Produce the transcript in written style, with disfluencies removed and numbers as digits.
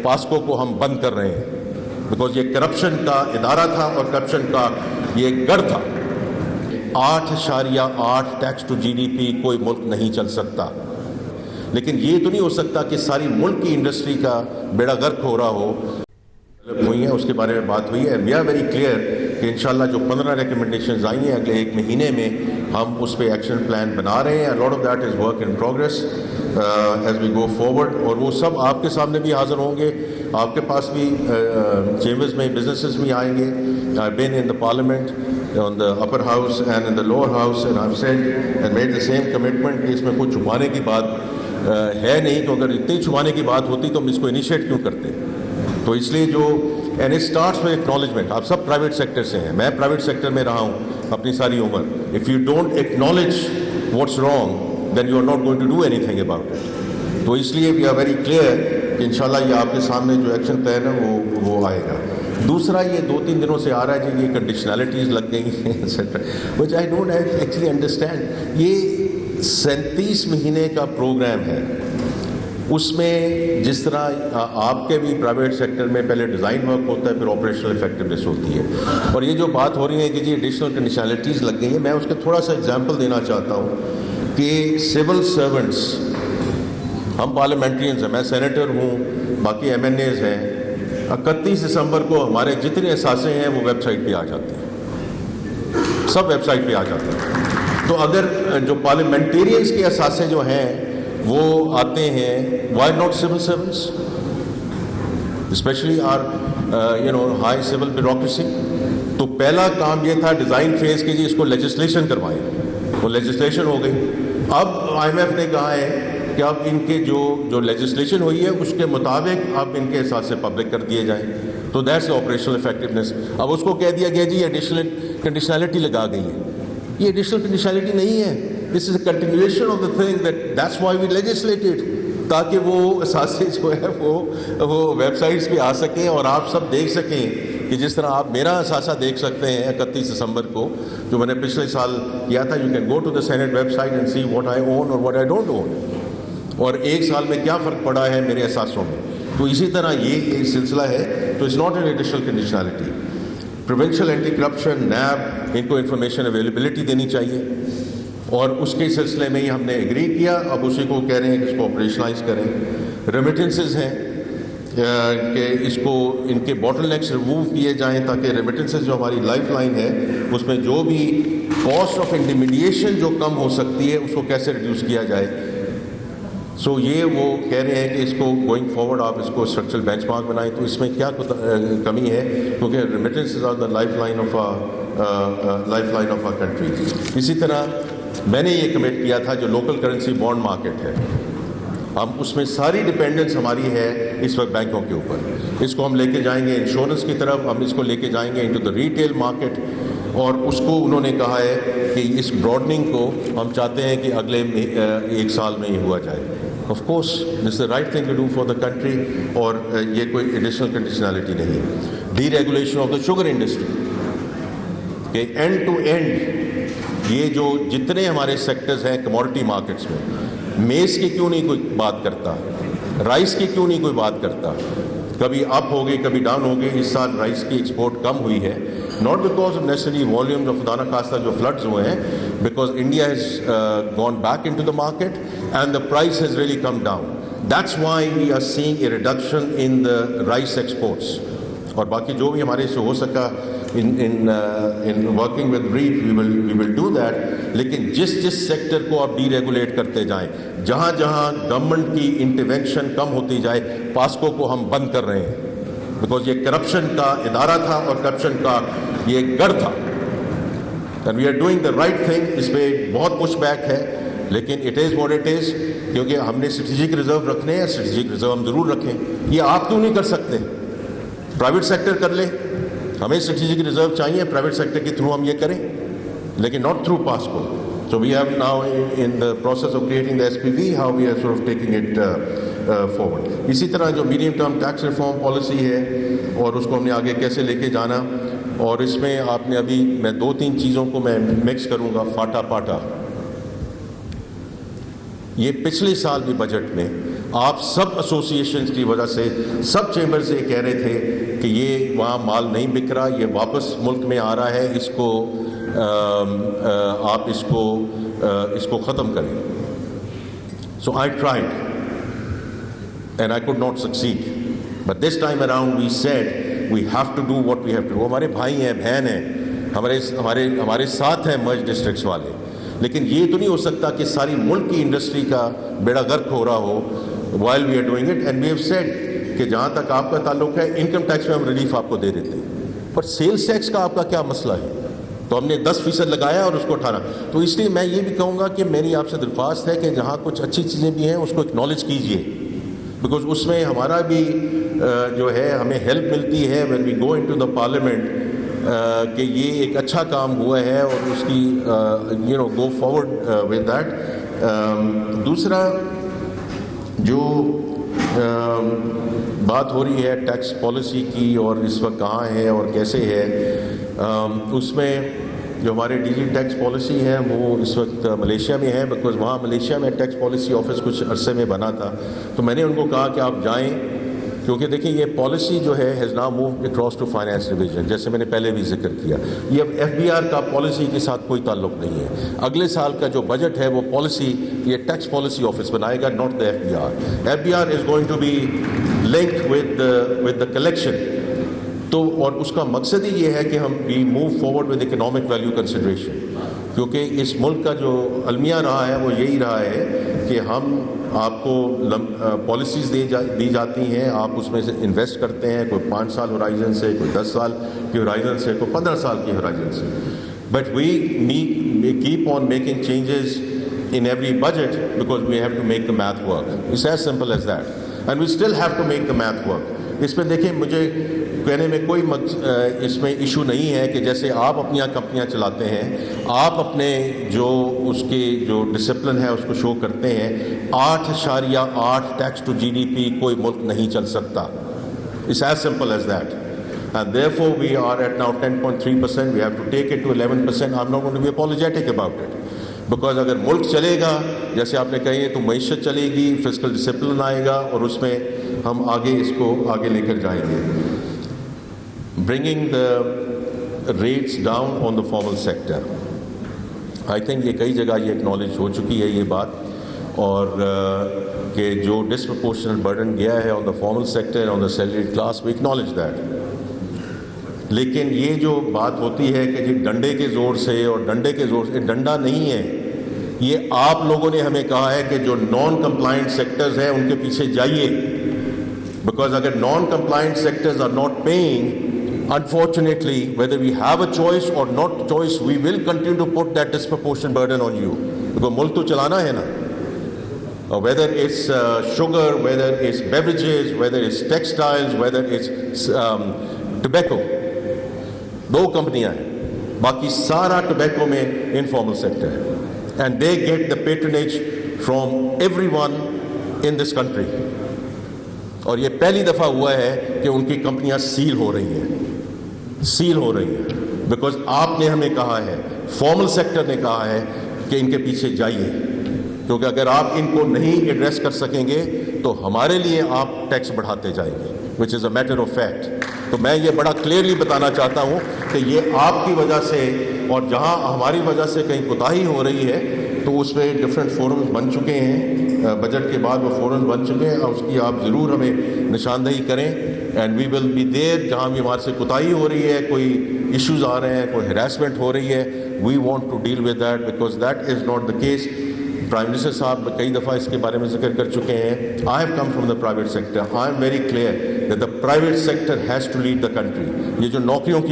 پاسکو کو ہم بند کر رہے ہیں، بیکاز یہ کرپشن کا ادارہ تھا اور کرپشن کا یہ گڑھ تھا۔ 8.8 tax to G D P کوئی ملک نہیں چل سکتا، لیکن یہ تو نہیں ہو سکتا کہ ساری ملک کی انڈسٹری کا بیڑا غرق ہو رہا ہو۔ ہوئی ہیں اس کے بارے میں بات ہوئی ہے، وی آر ویری کلیئر کہ انشاءاللہ جو 15 ریکمنڈیشنز آئی ہیں اگلے 1 مہینے میں ہم اس پہ ایکشن پلان بنا رہے ہیں۔ Lot of that is work in progress as we go forward, اور وہ سب آپ کے سامنے بھی حاضر ہوں گے، آپ کے پاس بھی چیمبرز میں بزنسز بھی آئیں گے۔ I've been in the parliament on the upper house and in the lower house and I've said and made the same commitment کہ اس میں کچھ چھپانے کی بات ہے نہیں، تو اگر اتنی چھپانے کی بات ہوتی تو ہم اس کو انیشیٹ کیوں کرتے؟ تو اس لیے جو and it starts with acknowledgement. آپ سب پرائیویٹ سیکٹر سے ہیں، میں پرائیویٹ سیکٹر میں رہا ہوں اپنی ساری عمر۔ If you don't acknowledge what's wrong then you are not going to do any thing about it. تو اس لیے وی آر ویری کلیئر کہ انشاءاللہ یہ آپ کے سامنے جو ایکشن پلان ہے وہ آئے گا۔ دوسرا یہ 2-3 دنوں سے آ رہا ہے جی یہ کنڈیشنلٹیز لگ گئی ہیں وچ آئی ڈونٹ ایکچولی انڈرسٹینڈ۔ یہ 37 مہینے کا پروگرام ہے، اس میں جس طرح آپ کے بھی پرائیویٹ سیکٹر میں پہلے ڈیزائن ورک ہوتا ہے، پھر آپریشنل افیکٹونیس ہوتی ہے، اور یہ جو بات ہو رہی ہے کہ جی ایڈیشنل کنڈیشنلٹیز لگ گئی ہیں، میں اس کا تھوڑا سا ایگزامپل دینا چاہتا ہوں کہ سول سرونٹس، ہم پارلیمنٹرینز ہیں، میں سینیٹر ہوں، باقی ایم این ایز ہیں، 31 دسمبر کو ہمارے جتنے اثاثے ہیں وہ ویب سائٹ پہ آ جاتے ہیں، سب ویب سائٹ پہ آ جاتے ہیں۔ تو اگر جو پارلیمنٹیرینز کے اثاثے جو ہیں وہ آتے ہیں، why not civil servants especially are high civil bureaucracy? تو پہلا کام یہ تھا ڈیزائن فیز کی، جی اس کو لیجسلیشن کروائیں، وہ لیجسلیشن ہو گئی۔ اب آئی ایم ایف نے کہا ہے کہ اب ان کے جو لیجسلیشن ہوئی ہے اس کے مطابق اب ان کے اثاثے پبلک کر دیے جائیں، تو دیٹس آپریشنل افیکٹونیس۔ اب اس کو کہہ دیا گیا جی ایڈیشنل کنڈیشنلٹی لگا گئی ہے، یہ ایڈیشنل کنڈیشنلٹی نہیں ہے، this is a continuation of the thing that's why we legislated, تاکہ وہ اثاثے جو ہے وہ ویب سائٹس پہ آ سکیں اور آپ سب دیکھ سکیں کہ جس طرح آپ میرا اثاثہ دیکھ سکتے ہیں 31 دسمبر کو جو میں نے پچھلے سال کیا تھا۔ You can go to the senate website and see what I own or what I don't own, اور 1 سال میں کیا فرق پڑا ہے میرے اثاثوں میں۔ تو اسی طرح یہ ایک سلسلہ ہے، تو it's not an additional conditionality. Provincial anti corruption, NAB, ان کو انفارمیشن اویلیبلٹی دینی چاہیے، اور اس کے سلسلے میں ہی ہم نے ایگری کیا، اب اسی کو کہہ رہے ہیں کہ اس کو آپریشنلائز کریں۔ ریمیٹنسز ہیں کہ اس کو ان کے باٹل نیکس ریموو کیے جائیں تاکہ ریمیٹنسز جو ہماری لائف لائن ہے اس میں جو بھی کاسٹ آف انٹیمیڈیشن جو کم ہو سکتی ہے اس کو کیسے ریڈیوس کیا جائے۔ سو یہ وہ کہہ رہے ہیں کہ اس کو گوئنگ فارورڈ آپ اس کو اسٹرکچرل بینچ مارک بنائیں، تو اس میں کیا کمی ہے، کیونکہ remittances are the life line of a country. اسی طرح میں نے یہ کمٹ کیا تھا جو لوکل کرنسی بانڈ مارکیٹ ہے، ہم اس میں ساری ڈپینڈنس ہماری ہے اس وقت بینکوں کے اوپر، اس کو ہم لے کے جائیں گے انشورنس کی طرف، ہم اس کو لے کے جائیں گے انٹو دا ریٹیل مارکیٹ، اور اس کو انہوں نے کہا ہے کہ اس براڈننگ کو ہم چاہتے ہیں کہ اگلے 1 سال میں ہی ہوا جائے۔ Of course this is the right thing to do for the country, اور یہ کوئی ایڈیشنل کنڈیشنلٹی نہیں ہے۔ Deregulation of the sugar industry کہ اینڈ ٹو اینڈ یہ جو جتنے ہمارے سیکٹرز ہیں کموڈٹی مارکیٹس میں، میز کی کیوں نہیں کوئی بات کرتا، رائس کی کیوں نہیں کوئی بات کرتا، کبھی اپ ہو گئی کبھی ڈاؤن ہو گئی۔ اس سال رائس کی ایکسپورٹ کم ہوئی ہے، not because of necessary volume جو خدا نخواستہ جو فلڈز ہوئے ہیں، because India has gone back into the market and the price has really come down, that's why we are seeing a reduction in the rice exports. اور باقی جو بھی ہمارے سے ہو سکا in working with REAP we will do that، لیکن جس sector کو آپ ڈی ریگولیٹ کرتے جائیں، جہاں جہاں گورنمنٹ کی انٹرونشن کم ہوتی جائے، پاسکو کو ہم بند کر رہے ہیں، بیکاز یہ کرپشن کا ادارہ تھا اور کرپشن کا یہ گڑھ تھا، and we are doing the right thing۔ اس پہ بہت پش بیک ہے، لیکن it is what it is، کیونکہ ہم نے اسٹریٹجک ریزرو رکھنے ہیں، اسٹریٹجک ریزرو ہم ضرور رکھیں۔ یہ آپ کیوں نہیں کر سکتے؟ پرائیویٹ سیکٹر کر لے، ہمیں اسٹریٹجک ریزرو چاہیے، پرائیویٹ سیکٹر کے تھرو ہم یہ کریں، لیکن not through PASSCO. So we have now in the process of creating the SPV how we are sort of taking it forward۔ اسی طرح جو medium term tax reform policy ہے اور اس کو ہم نے آگے کیسے لے کے جانا، اور اس میں آپ نے ابھی میں 2-3 چیزوں کو میں مکس کروں گا، فاٹا پاٹا۔ یہ پچھلے سال بھی بجٹ میں آپ سب ایسوسیشنز کی وجہ سے سب چیمبر سے کہہ رہے تھے کہ یہ وہاں مال نہیں بک رہا, یہ واپس ملک میں آ رہا ہے, اس کو آپ اس کو ختم کریں. So I tried and I could not succeed, but this time around we said we have to do what we have to do. ہمارے بھائی ہیں, بہن ہیں, ہمارے ساتھ ہیں مرج ڈسٹرکٹس والے, لیکن یہ تو نہیں ہو سکتا کہ ساری ملک کی انڈسٹری کا بیڑا غرق ہو رہا ہو while we are doing it. And we have said کہ جہاں تک آپ کا تعلق ہے انکم ٹیکس میں ہم ریلیف آپ کو دے دیتے ہیں, پر سیلز ٹیکس کا آپ کا کیا مسئلہ ہے؟ تو ہم نے 10% لگایا اور اس کو اٹھانا. تو اس لیے میں یہ بھی کہوں گا کہ میری آپ سے درخواست ہے کہ جہاں کچھ اچھی چیزیں بھی ہیں اس کو اکنالج کیجئے, بیکاز اس میں ہمارا بھی جو ہے ہمیں ہیلپ ملتی ہے when we go into the parliament کہ یہ ایک اچھا کام ہوا ہے اور اس کی go forward with that. دوسرا جو بات ہو رہی ہے ٹیکس پالیسی کی اور اس وقت کہاں ہے اور کیسے ہے, اس میں جو ہمارے ڈی جی ٹیکس پالیسی ہے وہ اس وقت ملیشیا میں ہے, بیکاز وہاں ملیشیا میں ٹیکس پالیسی آفس کچھ عرصے میں بنا تھا. تو میں نے ان کو کہا کہ آپ جائیں, کیونکہ دیکھیں یہ پالیسی جو ہے has now moved across to finance division, جیسے میں نے پہلے بھی ذکر کیا. یہ اب ایف بی آر کا پالیسی کے ساتھ کوئی تعلق نہیں ہے. اگلے سال کا جو بجٹ ہے وہ پالیسی یہ ٹیکس پالیسی آفس بنائے گا, not the F B R. F B R is going to be linked with the collection. تو اور اس کا مقصد ہی یہ ہے کہ ہم we move forward with economic value consideration, کیونکہ اس ملک کا جو المیہ رہا ہے وہ یہی رہا ہے کہ ہم آپ کو پالیسیز دی جاتی ہیں, آپ اس میں سے انویسٹ کرتے ہیں, کوئی 5 سال ہورائزن سے, کوئی 10 سال کی ہورائزن سے, کوئی 15 سال کی ہورائزن سے. But we keep on making changes in every budget because we have to make the math work. It's as simple as that. And we still have to make the math work. اس میں دیکھیں مجھے کہنے میں کوئی اس میں issue نہیں ہے کہ جیسے آپ اپنی کمپنیاں چلاتے ہیں, آپ اپنے جو اس کے جو ڈسپلن ہے اس کو شو کرتے ہیں. 8.8 tax to G D P کوئی ملک نہیں چل سکتا. It's as simple as that. And therefore we are at now 10.3%. We have to take it to 11%. I'm not going to be apologetic about it. Because اگر ملک چلے گا جیسے آپ نے کہی تو معیشت چلے گی, فسکل ڈسپلن آئے گا اور اس میں ہم آگے اس کو آگے لے کر جائیں گے. Bringing the rates down on the formal sector, I think یہ کئی جگہ یہ اکنالج ہو چکی ہے یہ بات, اور کہ جو ڈسپرپورشنل برڈن گیا ہے on the formal sector, on the salaried class, we acknowledge that. لیکن یہ جو بات ہوتی ہے کہ جی ڈنڈے کے زور سے اور ڈنڈے کے زور سے, ڈنڈا نہیں ہے یہ. آپ لوگوں نے ہمیں کہا ہے کہ جو نان کمپلائنٹ سیکٹرز ہیں ان کے پیچھے جائیے, بیکاز اگر non compliant sectors are not paying, unfortunately whether we have a choice or not choice we will continue to put that disproportionate burden on you, because ملک تو چلانا ہے نا. Whether it's sugar, whether it's beverages, whether it's textiles, whether it's tobacco, 2 کمپنیاں ہیں, باقی سارا tobacco میں informal sector ہے. And they get the patronage from every one in this country. اور یہ پہلی دفعہ ہوا ہے کہ ان کی کمپنیاں سیل ہو رہی ہیں, بیکاز آپ نے ہمیں کہا ہے, فارمل سیکٹر نے کہا ہے کہ ان کے پیچھے جائیے, کیونکہ اگر آپ ان کو نہیں ایڈریس کر سکیں گے تو ہمارے لیے آپ ٹیکس بڑھاتے جائیں گے, وچ از اے میٹر آف فیکٹ. تو میں یہ بڑا کلیئرلی بتانا چاہتا ہوں کہ یہ آپ کی وجہ سے, اور جہاں ہماری وجہ سے کہیں کوتاہی ہو رہی ہے تو اس میں ڈفرینٹ فورمز بن چکے ہیں, بجٹ کے بعد وہ فورمز بن چکے ہیں, اور اس کی آپ ضرور ہمیں نشاندہی کریں. And we will be there جہاں بھی ہمارے سے کوتاہی ہو رہی ہے, کوئی ایشوز آ رہے ہیں, کوئی ہراسمنٹ ہو رہی ہے, we want to deal with that, because that is not the case. Prime minister صاحب کئی دفعہ اس کے بارے میں ذکر کر چکے ہیں. I have come from the private sector, I am very clear that the private sector has to lead the country. یہ جو نوکریوں کی